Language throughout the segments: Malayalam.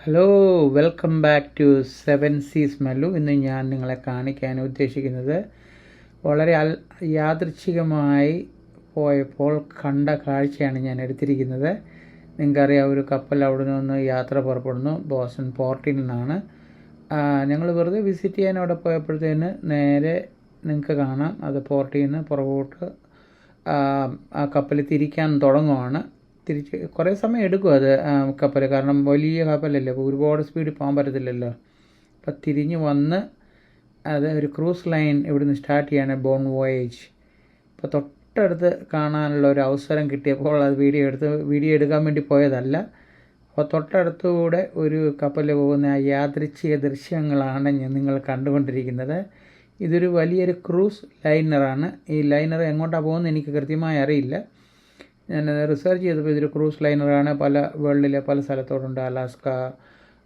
Hello, welcome back to 7 Seas Mallu. ഇന്ന് ഞാൻ നിങ്ങളെ കാണിക്കാൻ ഉദ്ദേശിക്കുന്നത് വളരെ യാദൃച്ഛികമായി പോയപ്പോൾ കണ്ട കാഴ്ചയാണ് ഞാൻ എടുത്തിരിക്കുന്നത്. നിങ്ങൾക്കറിയാം, ഒരു കപ്പൽ അവിടെ നിന്ന് യാത്ര പുറപ്പെടുന്നു. ബോസ്റ്റൺ പോർട്ടിൽ നിന്നാണ്. ഞങ്ങൾ വെറുതെ വിസിറ്റ് ചെയ്യാൻ അവിടെ പോയപ്പോഴത്തേന് നേരെ നിങ്ങൾക്ക് കാണാം, അത് പോർട്ടിൽ നിന്ന് പുറകോട്ട് ആ കപ്പൽ തിരിക്കാൻ തുടങ്ങുവാണ്. തിരിച്ച് കുറേ സമയം എടുക്കും അത് കപ്പൽ, കാരണം വലിയ കപ്പലല്ലേ, അപ്പോൾ ഒരുപാട് സ്പീഡിൽ പോകാൻ പറ്റത്തില്ലല്ലോ. അപ്പോൾ തിരിഞ്ഞ് വന്ന് അത് ഒരു ക്രൂസ് ലൈൻ ഇവിടുന്ന് സ്റ്റാർട്ട് ചെയ്യാണ്, ബോൺ വോയേജ്. അപ്പോൾ തൊട്ടടുത്ത് കാണാനുള്ള ഒരു അവസരം കിട്ടിയപ്പോൾ അത് വീഡിയോ എടുക്കാൻ വേണ്ടി പോയതല്ല. അപ്പോൾ തൊട്ടടുത്തുകൂടെ ഒരു കപ്പൽ പോകുന്ന ആ യാദൃച്ഛിക ദൃശ്യങ്ങളാണ് നിങ്ങൾ കണ്ടുകൊണ്ടിരിക്കുന്നത്. ഇതൊരു വലിയൊരു ക്രൂസ് ലൈനറാണ്. ഈ ലൈനർ എങ്ങോട്ടാണ് പോകുന്നത് എനിക്ക് കൃത്യമായി അറിയില്ല. ഞാൻ റിസർച്ച് ചെയ്തപ്പോൾ ഇതൊരു ക്രൂസ് ലൈനറാണ്. വേൾഡിലെ പല സ്ഥലത്തോടുണ്ട്, അലാസ്ക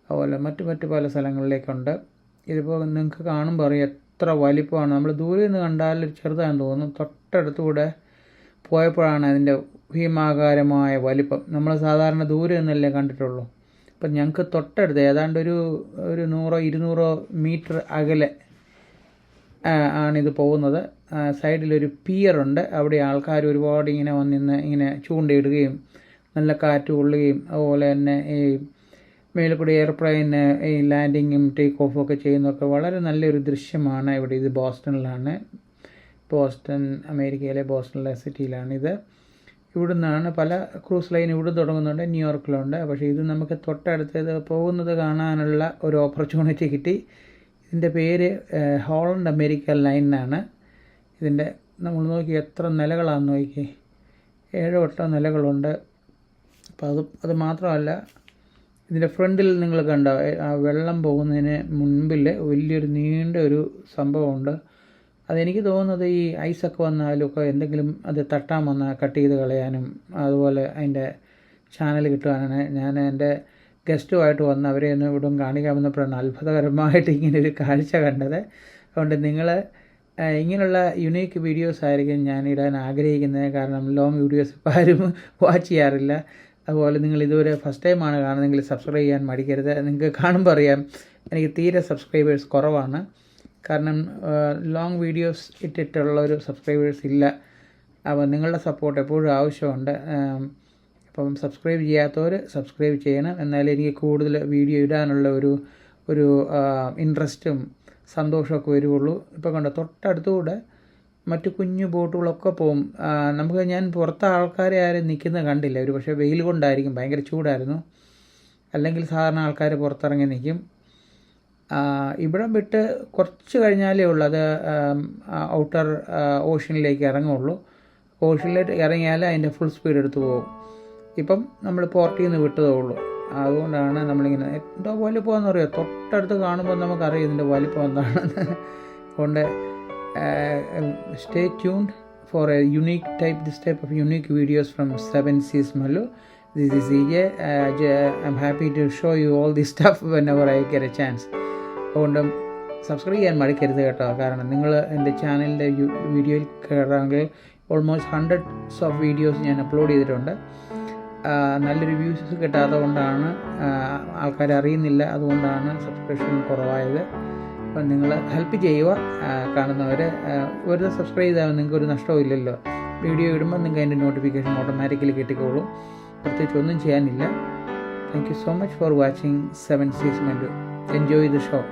അതുപോലെ മറ്റു പല സ്ഥലങ്ങളിലേക്കുണ്ട്. ഇതിപ്പോൾ നിങ്ങൾക്ക് കാണുമ്പോൾ അറിയാം എത്ര വലിപ്പമാണ്. നമ്മൾ ദൂരെ നിന്ന് കണ്ടാൽ ചെറുതാണെന്ന് തോന്നും, തൊട്ടടുത്തുകൂടെ പോയപ്പോഴാണ് അതിൻ്റെ ഭീമാകാരമായ വലിപ്പം. നമ്മൾ സാധാരണ ദൂരെ നിന്നല്ലേ കണ്ടിട്ടുള്ളൂ. അപ്പം ഞങ്ങൾക്ക് തൊട്ടടുത്ത് ഏതാണ്ട് ഒരു 100-200 മീറ്റർ അകലെ ആണിത് പോകുന്നത്. സൈഡിലൊരു പിയറുണ്ട്, അവിടെ ആൾക്കാർ ഒരുപാട് ഇങ്ങനെ വന്നിന്ന് ഇങ്ങനെ ചൂണ്ടയിടുകയും നല്ല കാറ്റ് കൊള്ളുകയും അതുപോലെ തന്നെ ഈ മേളിൽ കൂടി എയർപ്ലെയിന് ഈ ലാൻഡിങ്ങും ടേക്ക് ഓഫും ഒക്കെ ചെയ്യുന്നതൊക്കെ വളരെ നല്ലൊരു ദൃശ്യമാണ്. ഇവിടെ ഇത് ബോസ്റ്റണിലാണ്, അമേരിക്കയിലെ ബോസ്റ്റണിലെ സിറ്റിയിലാണിത്. ഇവിടുന്നാണ് പല ക്രൂസ് ലൈൻ ഇവിടെ തുടങ്ങുന്നുണ്ട്, ന്യൂയോർക്കിലുണ്ട്. പക്ഷേ ഇത് നമുക്ക് തൊട്ടടുത്ത് പോകുന്നത് കാണാനുള്ള ഒരു ഓപ്പർച്യൂണിറ്റി കിട്ടി. ഇതിൻ്റെ പേര് ഹോളണ്ട് അമേരിക്ക ലൈൻ എന്നാണ്. ഇതിൻ്റെ നമ്മൾ നോക്കി എത്ര നിലകളാണെന്ന് നോക്കി, 7-8 നിലകളുണ്ട്. അപ്പോൾ അത് മാത്രമല്ല, ഇതിൻ്റെ ഫ്രണ്ടിൽ നിങ്ങൾ കണ്ടോ, ആ വെള്ളം പോകുന്നതിന് മുൻപിൽ വലിയൊരു നീണ്ട ഒരു സംഭവമുണ്ട്. അതെനിക്ക് തോന്നുന്നത് ഈ ഐസൊക്കെ വന്നാലൊക്കെ എന്തെങ്കിലും അത് തട്ടാൻ വന്നാൽ കട്ട് ചെയ്ത് കളയാനും അതുപോലെ അതിൻ്റെ ചാനൽ കിട്ടുവാനാണ്. ഞാൻ എൻ്റെ ഗസ്റ്റുമായിട്ട് വന്ന് അവരെ ഒന്ന് ഇവിടം കാണിക്കാൻ വന്നപ്പോഴാണ് അത്ഭുതകരമായിട്ട് ഇങ്ങനൊരു കാഴ്ച കണ്ടത്. അതുകൊണ്ട് നിങ്ങൾ ഇങ്ങനെയുള്ള യുണീക്ക് വീഡിയോസ് ആയിരിക്കും ഞാൻ ഇടാൻ ആഗ്രഹിക്കുന്നത്. കാരണം ലോങ് വീഡിയോസ് ഇപ്പോൾ ആരും വാച്ച് ചെയ്യാറില്ല. അതുപോലെ നിങ്ങൾ ഇതുവരെ ഫസ്റ്റ് ടൈമാണ് കാണുന്നതെങ്കിൽ സബ്സ്ക്രൈബ് ചെയ്യാൻ മടിക്കരുത്. നിങ്ങൾക്ക് കാണുമ്പോൾ അറിയാം എനിക്ക് തീരെ സബ്സ്ക്രൈബേഴ്സ് കുറവാണ്. കാരണം ലോങ് വീഡിയോസ് ഇട്ടിട്ടുള്ളൊരു സബ്സ്ക്രൈബേഴ്സ് ഇല്ല. അപ്പോൾ നിങ്ങളുടെ സപ്പോർട്ട് എപ്പോഴും ആവശ്യമുണ്ട്. അപ്പം സബ്സ്ക്രൈബ് ചെയ്യാത്തവർ സബ്സ്ക്രൈബ് ചെയ്യണം, എന്നാലേ എനിക്ക് കൂടുതൽ വീഡിയോ ഇടാനുള്ള ഒരു ഇൻട്രസ്റ്റും സന്തോഷമൊക്കെ വരുള്ളൂ. ഇപ്പോൾ കണ്ടോ, തൊട്ടടുത്തുകൂടെ മറ്റു കുഞ്ഞു ബോട്ടുകളൊക്കെ പോകും. ഞാൻ പുറത്തെ ആൾക്കാരെ ആരും നിൽക്കുന്നത് കണ്ടില്ല. ഒരു പക്ഷേ വെയിൽ കൊണ്ടായിരിക്കും, ഭയങ്കര ചൂടായിരുന്നു. അല്ലെങ്കിൽ സാധാരണ ആൾക്കാർ പുറത്തിറങ്ങി നിൽക്കും. ഇവിടെ വിട്ട് കുറച്ച് കഴിഞ്ഞാലേ ഉള്ളൂ അത് ഔട്ടർ ഓഷ്യനിലേക്ക് ഇറങ്ങുള്ളൂ. ഓഷ്യനിലേക്ക് ഇറങ്ങിയാൽ അതിൻ്റെ ഫുൾ സ്പീഡ് എടുത്ത് പോകും. ഇപ്പം നമ്മൾ പോർട്ടിൽ നിന്ന് വിട്ടതേ ഉള്ളൂ. അതുകൊണ്ടാണ് നമ്മളിങ്ങനെ എന്തോ വലിപ്പമെന്ന് പറയുക, തൊട്ടടുത്ത് കാണുമ്പോൾ നമുക്കറിയാം ഇതിൻ്റെ വലിപ്പം എന്താണെന്ന്. അതുകൊണ്ട് stay tuned four this type of unique videos from 7Seas Mallu. This is EJ. I'm happy to show you all this stuff whenever I get a chance. അതുകൊണ്ട് സബ്സ്ക്രൈബ് ചെയ്യാൻ മടിക്കരുത് കേട്ടോ. കാരണം നിങ്ങൾ എൻ്റെ ചാനലിൻ്റെ വീഡിയോയിൽ കയറാമെങ്കിൽ ഓൾമോസ്റ്റ് 100s of വീഡിയോസ് ഞാൻ അപ്ലോഡ് ചെയ്തിട്ടുണ്ട്. നല്ലൊരു വ്യൂസ് കിട്ടാത്തത് കൊണ്ടാണ്, ആൾക്കാർ അറിയുന്നില്ല, അതുകൊണ്ടാണ് സബ്സ്ക്രിപ്ഷൻ കുറവായത്. അപ്പം നിങ്ങൾ ഹെൽപ്പ് ചെയ്യുക. കാണുന്നവർ വെറുതെ സബ്സ്ക്രൈബ് ചെയ്താൽ നിങ്ങൾക്ക് ഒരു നഷ്ടവും ഇല്ലല്ലോ. വീഡിയോ ഇടുമ്പോൾ നിങ്ങൾക്ക് അതിൻ്റെ നോട്ടിഫിക്കേഷൻ ഓട്ടോമാറ്റിക്കലി കിട്ടിക്കോളും. പ്രത്യേകിച്ച് ഒന്നും ചെയ്യാനില്ല. Thank you so much for watching 7 Seas Mallu. Enjoy the show.